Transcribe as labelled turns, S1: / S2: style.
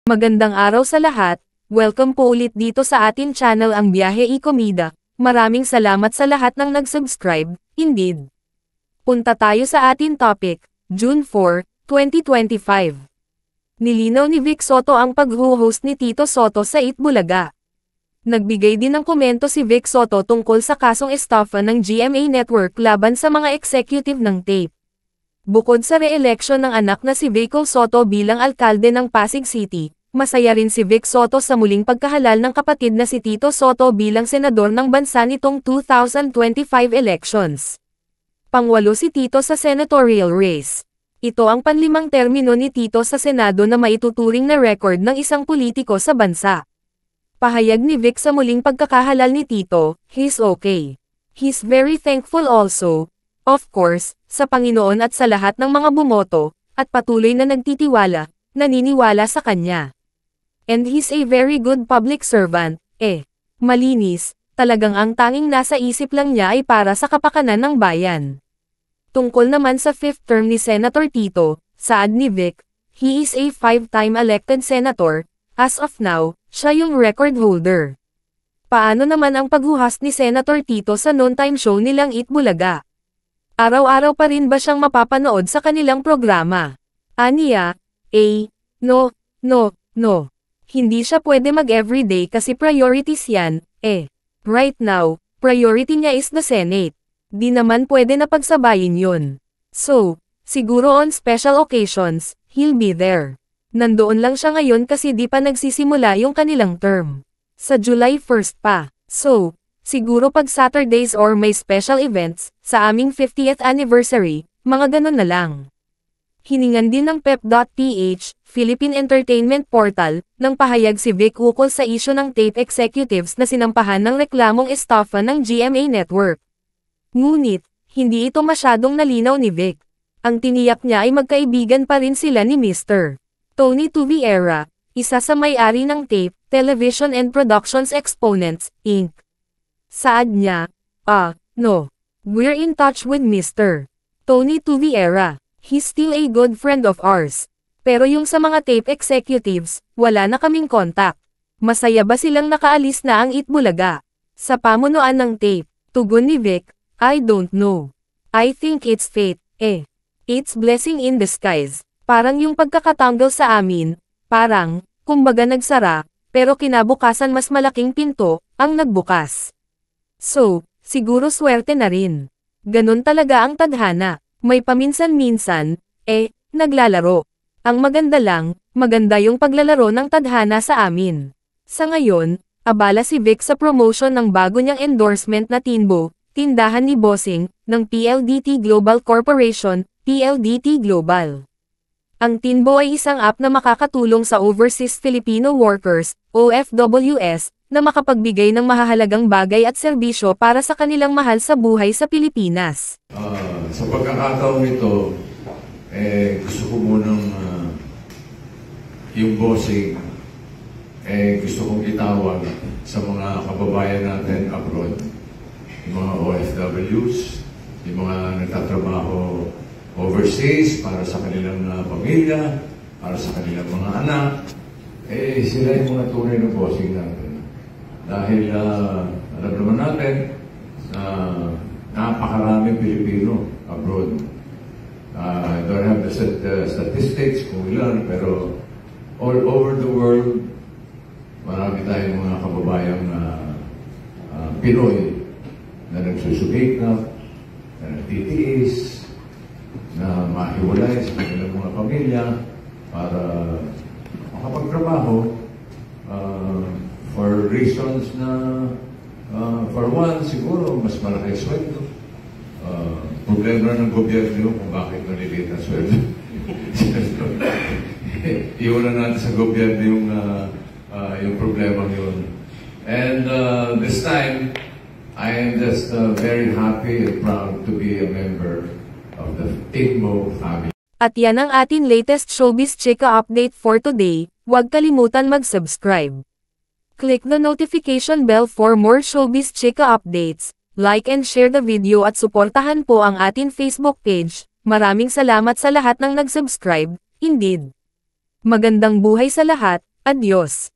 S1: Magandang araw sa lahat, welcome po ulit dito sa atin channel ang Biyahe y Komida. Maraming salamat sa lahat ng nag-subscribe, indeed. Punta tayo sa atin topic, June 4, 2025. Nilinaw ni Vic Soto ang pag-host ni Tito Soto sa Itbulaga. Nagbigay din ng komento si Vic Soto tungkol sa kasong estafa ng GMA Network laban sa mga executive ng tape. Bukod sa re-election ng anak na si Vico Soto bilang alkalde ng Pasig City, masaya rin si Vic Soto sa muling pagkahalal ng kapatid na si Tito Soto bilang senador ng bansa nitong 2025 elections. Pangwalo si Tito sa senatorial race. Ito ang panlimang termino ni Tito sa Senado na maituturing na record ng isang politiko sa bansa. Pahayag ni Vic sa muling pagkakahalal ni Tito, "He's okay. He's very thankful also, of course, sa Panginoon at sa lahat ng mga bumoto, at patuloy na nagtitiwala, naniniwala sa kanya. And he's a very good public servant, malinis, talagang ang tanging nasa isip lang niya ay para sa kapakanan ng bayan." Tungkol naman sa fifth term ni Senator Tito, saad ni Vic, he is a 5-time elected senator, as of now, siya yung record holder. Paano naman ang paghuhas ni Senator Tito sa noontime show nilang Itbulaga? Araw-araw pa rin ba siyang mapapanood sa kanilang programa? Aniya, no. Hindi siya pwede mag-everyday kasi priorities yan, Right now, priority niya is the Senate. Di naman pwede na pagsabayin yun. So, siguro on special occasions, he'll be there. Nandoon lang siya ngayon kasi di pa nagsisimula yung kanilang term. Sa July 1 pa. So, siguro pag Saturdays or may special events, sa aming 50th anniversary, mga ganon na lang. Hiningan din ng pep.ph, Philippine Entertainment Portal, ng pahayag si Vic ukol sa isyu ng tape executives na sinampahan ng reklamong estafa ng GMA Network. Ngunit, hindi ito masyadong nalinaw ni Vic. Ang tiniyak niya ay magkaibigan pa rin sila ni Mr. Tony Tuviera, isa sa may-ari ng Tape, Television and Productions Exponents, Inc. Saad niya, no. We're in touch with Mr. Tony Tuviera. He's still a good friend of ours. Pero yung sa mga tape executives, wala na kaming contact. Masaya ba silang nakaalis na ang Itbulaga? Sa pamunuan ng tape, tugon ni Vic, I don't know. I think it's fate, It's blessing in disguise. Parang yung pagkakatanggal sa amin, parang, kumbaga nagsara, pero kinabukasan mas malaking pinto, ang nagbukas. So, siguro swerte na rin. Ganon talaga ang tadhana. May paminsan-minsan, naglalaro. Ang maganda lang, maganda yung paglalaro ng tadhana sa amin. Sa ngayon, abala si Vic sa promotion ng bago niyang endorsement na Tinbo, tindahan ni Bossing, ng PLDT Global Corporation, PLDT Global. Ang Tinbo ay isang app na makakatulong sa overseas Filipino workers, OFWS, na makapagbigay ng mahahalagang bagay at serbisyo para sa kanilang mahal sa buhay sa Pilipinas.
S2: Sa pagkakataon nito, gusto ko munang yung Bossing, gusto kong itawag sa mga kababayan natin abroad, yung mga OFWs, yung mga nagtatrabaho overseas para sa kanilang pamilya, para sa kanilang mga anak, sila yung mga tunay ng Bossing natin. Dahil alam naman natin na napakaraming Pilipino abroad. I don't have the statistics kung ilan, pero all over the world, marami tayong mga kababayang Pinoy na nagsusubikap, na nagtitiis, na mahiwalay sa kanilang mga pamilya para makapagtrabaho for reasons na for one, siguro mas malaki sweldo. Problema ng gobyerno kung bakit maliliit ang sweldo. Iwanan natin sa gobyerno yung problema yun. And this time, I am just very happy and proud to be a member of the Tinbo family.
S1: At yan ang atin latest showbiz chika update for today. Huwag kalimutan mag-subscribe. Click the notification bell for more showbiz chika updates. Like and share the video at suportahan po ang atin Facebook page. Maraming salamat sa lahat ng nag-subscribe, indeed. Magandang buhay sa lahat, Adios!